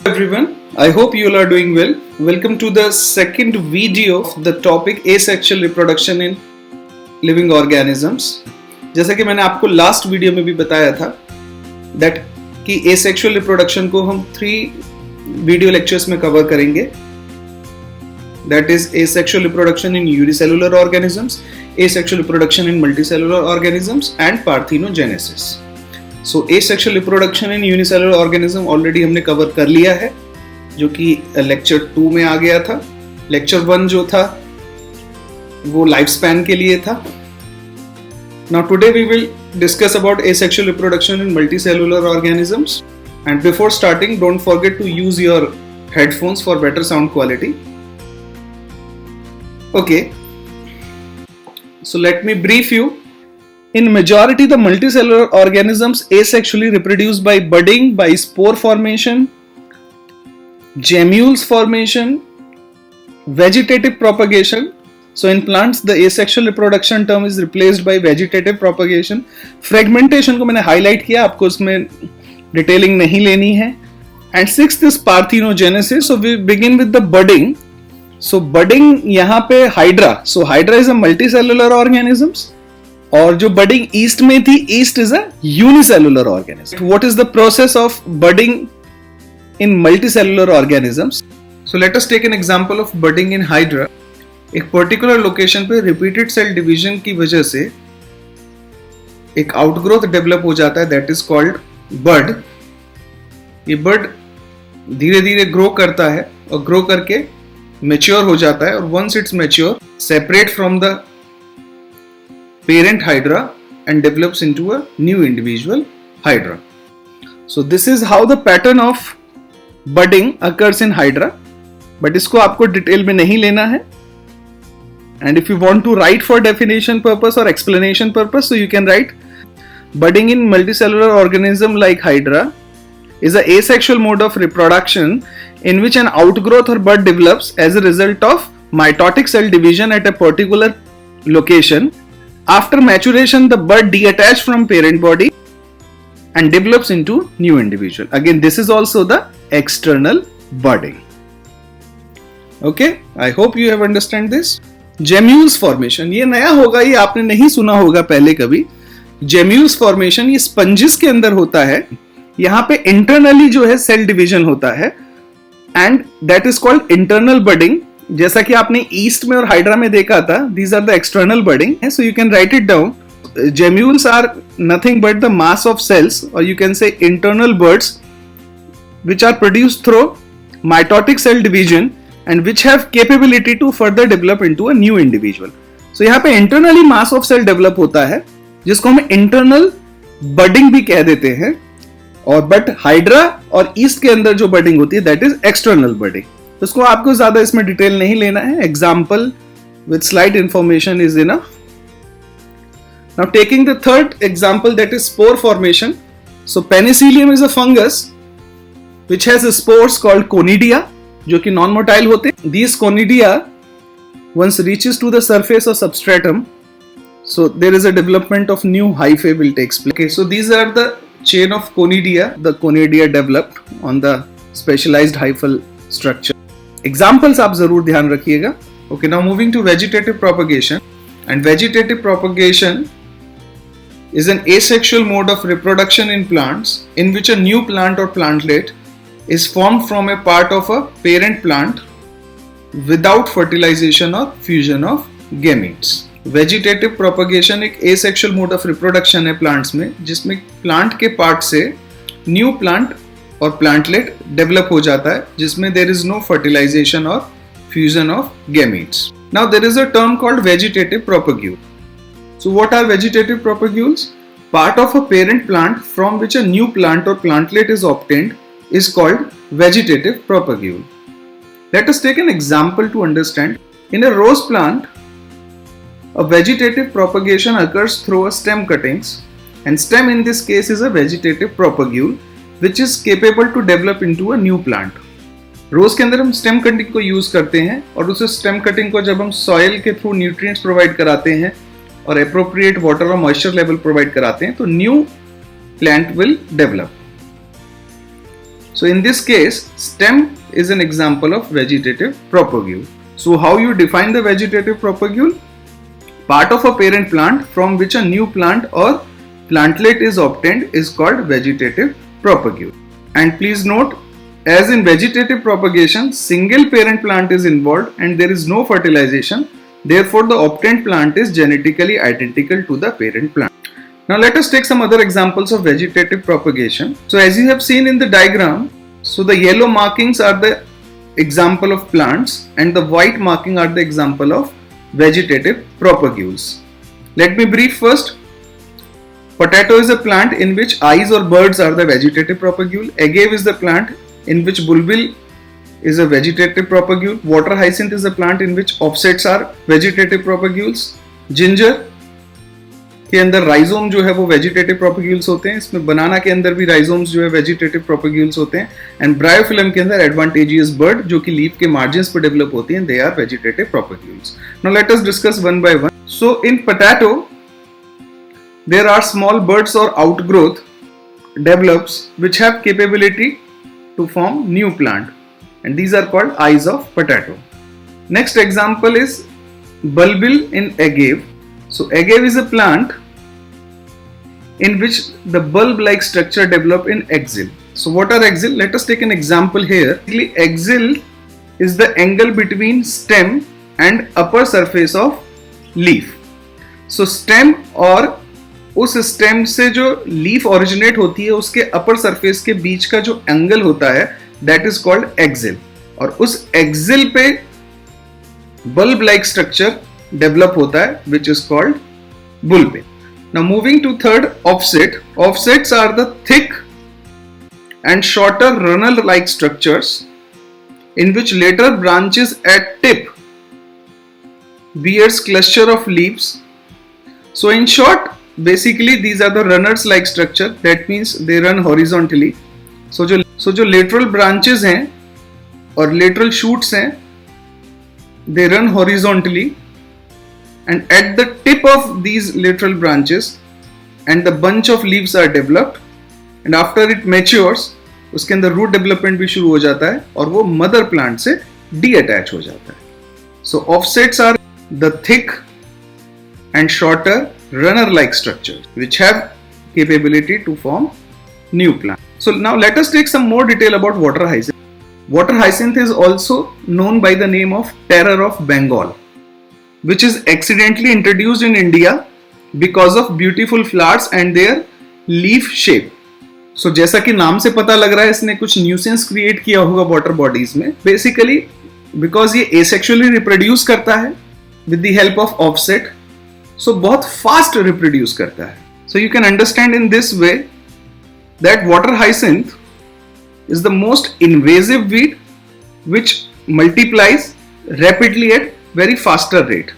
Everyone, I hope you all are doing well. Welcome to the second video of the topic asexual reproduction in living organisms. जैसा कि मैंने आपको last video में भी बताया था that कि asexual reproduction को हम 3 वीडियो लेक्चर्स में कवर करेंगे. That is asexual reproduction in unicellular organisms, asexual reproduction in multicellular organisms and parthenogenesis. So asexual reproduction in unicellular organism already हमने कवर कर लिया है, जो कि लेक्चर 2 में आ गया था. लेक्चर 1 जो था वो लाइफ स्पैन के लिए था. Now today we will discuss about asexual reproduction in multicellular organisms. And before starting, don't forget to use your headphones for better sound quality. Okay, so let me brief you. In majority, the multicellular organisms asexually reproduce by budding, by spore formation, gemmules formation, vegetative propagation. So in plants, the asexual reproduction term is replaced by vegetative propagation. Fragmentation को मैंने highlight किया, आपको उसमें detailing नहीं लेनी है. And sixth is parthenogenesis. So we begin with the budding. So budding यहाँ पे hydra. So hydra is a multicellular organisms. और जो budding yeast में थी, yeast is a unicellular organism. What is the process of budding in multicellular organisms? So let us take an example of budding in hydra. एक particular location पे repeated cell division की वजह से एक outgrowth develop हो जाता है, that is called बड. ये बड धीरे धीरे ग्रो करता है और ग्रो करके मैच्योर हो जाता है, और once it's mature separate from the parent hydra and develops into a new individual hydra. So this is how the pattern of budding occurs in hydra, but इसको आपको डिटेल में नहीं लेना है. And if you want to write for definition purpose or explanation purpose, so you can write budding in multicellular organism like hydra is a asexual mode of reproduction in which an outgrowth or bud develops as a result of mitotic cell division at a particular location. After maturation, the bud detach from parent body and develops into new individual. Again, this is also the external budding. Okay, I hope you have understand this. Gemmules formation, ये नया होगा, ये आपने नहीं सुना होगा पहले कभी. जेम्यूल्स फॉर्मेशन ये स्पंजिस के अंदर होता है. यहाँ पे इंटरनली जो है सेल डिवीजन होता है and that is called internal budding. जैसा कि आपने ईस्ट में और हाइड्रा में देखा था, these are the external budding. So you can write it down. Gemmules are nothing but the mass of cells, और you can say internal buds which are produced through mitotic cell division and which have capability to further develop into a new individual. So यहाँ पे internally mass of cell develop होता है, जिसको हम internal budding भी कह देते हैं. और but hydra और yeast के अंदर जो budding होती है, that is external budding. तो इसको आपको ज्यादा इसमें डिटेल नहीं लेना है. Example with slight information is enough. Now taking the third example, that is spore formation. So penicillium is a fungus which has spores called conidia, जो कि नॉन मोटाइल होते हैं. These conidia once reaches to the surface or substratum, so there is a development of new hyphae will take place. Okay, so these are the chain of conidia. The conidia developed on the specialized hyphal structure. Examples आप जरूर ध्यान रखिएगा. Okay, now moving to vegetative propagation. And vegetative propagation is an asexual mode of reproduction in plants in which a new plant or plantlet is formed from a part of a parent plant without fertilization or fusion of gametes. Vegetative propagation एक asexual mode of reproduction है plants में, जिसमें plant के part से new plant और plantlet develop हो जाता है, जिसमें there is no fertilization or fusion of gametes. Now there is a term called vegetative propagule. So what are vegetative propagules? Part of a parent plant from which a new plant or plantlet is obtained is called vegetative propagule. Let us take an example to understand. In a rose plant, a vegetative propagation occurs through a stem cuttings, and stem in this case is a vegetative propagule which is capable to develop into a new plant. रोज के अंदर हम stem cutting को use करते हैं, और उस stem cutting को जब हम सॉइल के थ्रू न्यूट्रिएंट्स प्रोवाइड कराते हैं और एप्रोप्रिएट वाटर और मॉइस्चर लेवल प्रोवाइड कराते हैं, तो new plant will develop. So in this case, stem is an example of vegetative propagule. So how you define the vegetative propagule? Part of a parent plant from which a new plant or plantlet is obtained is called vegetative propagule. And please note, as in vegetative propagation, single parent plant is involved and there is no fertilization. Therefore, the obtained plant is genetically identical to the parent plant. Now let us take some other examples of vegetative propagation. So as you have seen in the diagram, so the yellow markings are the example of plants and the white marking are the example of vegetative propagules. Let me brief first. Potato is a plant in which eyes or birds are the vegetative propagule. Agave is the plant in which bulbil is a vegetative propagule. Water hyacinth is a plant in which offsets are vegetative propagules. Ginger के अंदर rhizome जो है वो vegetative propagules होते हैं. इसमें बनाना के अंदर भी राइजोम्स जो है वेजिटेटिव प्रोपेग्यूल्स होते हैं. एंड ब्रायोफिलम के अंदर एडवांटेजियस बर्ड जो कि लीफ के मार्जिन्स पर डेवलप होती हैं, they are vegetative propagules. Now let us discuss one by one. So in potato there are small buds और outgrowth develops which have capability to form new plant and these are called eyes of potato. Next example is bulbil in agave. So agave is a plant in which the bulb-like structure develop in axil. So what are axil? Let us take an example here. Axil is the angle between stem and upper surface of leaf. So stem और उस stem से जो leaf originate होती है उसके upper surface के बीच का जो एंगल होता है दैट इज कॉल्ड एक्सिल, और उस एक्सिल पे बल्ब लाइक स्ट्रक्चर डेवलप होता है which is called bulb. Now moving to third, offset. Offsets are the thick and shorter runner-like structures in which later branches at tip bears cluster of leaves. So in short, basically these are the runners-like structure. That means they run horizontally. So जो lateral branches हैं और lateral shoots हैं, they run horizontally. And at the tip of these lateral branches and the bunch of leaves are developed, and after it matures उसके अंदर root development भी शुरू हो जाता है और वो mother plant से detach हो जाता है. So offsets are the thick and shorter runner-like structures which have capability to form new plant. So now let us take some more detail about water hyacinth. Water hyacinth is also known by the name of Terror of Bengal, which is accidentally introduced in India because of beautiful flowers and their leaf shape. So जैसा कि नाम से पता लग रहा है इसने कुछ न्यूसेंस क्रिएट किया होगा वाटर बॉडीज में. बेसिकली बिकॉज ये एसेक्सुअली रिप्रोड्यूस करता है with the help of offset, so बहुत फास्ट रिप्रोड्यूस करता है. So you can understand in this way that water hyacinth is the most invasive weed which multiplies rapidly at very faster rate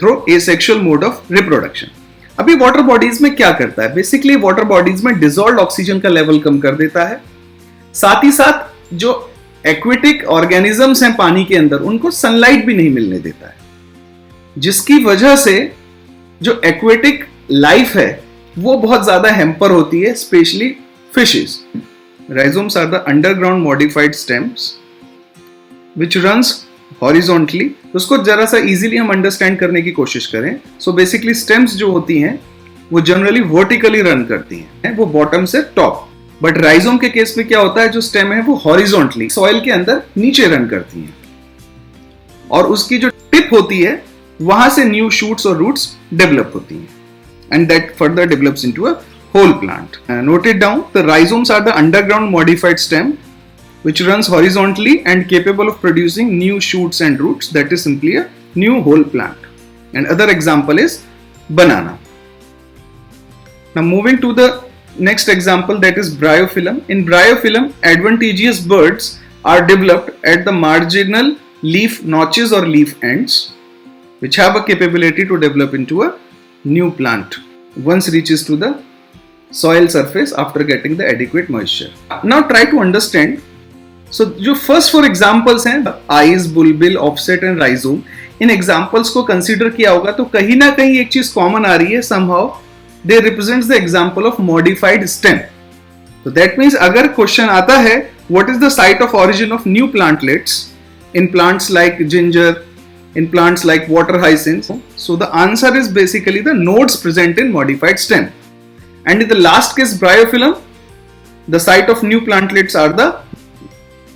through asexual mode of reproduction. अभी water bodies में क्या करता है? Basically water bodies में dissolved oxygen का level कम कर देता है. साथ ही साथ जो एक्वेटिक ऑर्गेनिजम्स हैं पानी के अंदर उनको सनलाइट भी नहीं मिलने देता है, जिसकी वजह से जो एक्वेटिक लाइफ है वो बहुत ज्यादा हैम्पर होती है, specially fishes. Rhizomes are the underground modified stems which runs horizontally. उसको जरा सा easily हम understand करने की कोशिश करें. So basically stems जो होती हैं वो generally vertically run करती हैं, वो bottom से top. But rhizome के केस में क्या होता है, जो stem है वो horizontally soil के अंदर नीचे run करती हैं, और उसकी जो tip होती है वहां से new shoots और roots develop होती हैं, and that further develops into a whole plant. Note it down. The rhizomes are the underground modified stem which runs horizontally and capable of producing new shoots and roots. That is simply a new whole plant. And other example is banana. Now moving to the next example, that is bryophyllum. In bryophyllum, adventitious buds are developed at the marginal leaf notches or leaf ends which have a capability to develop into a new plant once reaches to the soil surface after getting the adequate moisture. Now try to understand. So जो first four examples हैं, eyes, bulbil, offset and rhizome, in examples को consider किया होगा तो कहीं ना कहीं एक चीज common आ रही है. somehow they represents the example of modified stem. So that means अगर question आता है what is the site of origin of new plantlets in plants like ginger, in plants like water hyacinth? So the answer is basically the nodes present in modified stem. And in the last case, bryophyllum, the site of new plantlets are the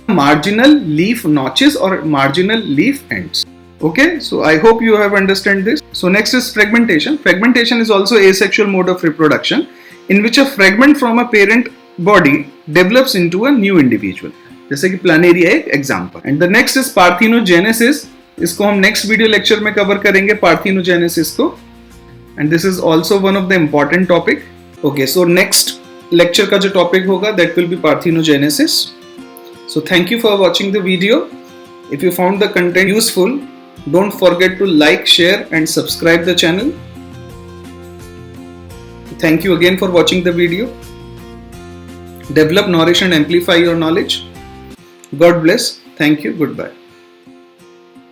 marginal leaf notches or marginal leaf ends. Okay, so I hope you have understood this. So next is fragmentation. Fragmentation is also asexual mode of reproduction in which a fragment from a parent body develops into a new individual. जैसे कि Planaria एक example. And the next is parthenogenesis. इसको हम next video lecture में cover करेंगे parthenogenesis को. And this is also one of the important topic. Okay, so next lecture का जो टॉपिक होगा that will be parthenogenesis. So thank you for watching the video. If you found the content useful, don't forget to like, share and subscribe the channel. Thank you again for watching the video. Develop, nourish and amplify your knowledge. God bless. Thank you. Goodbye.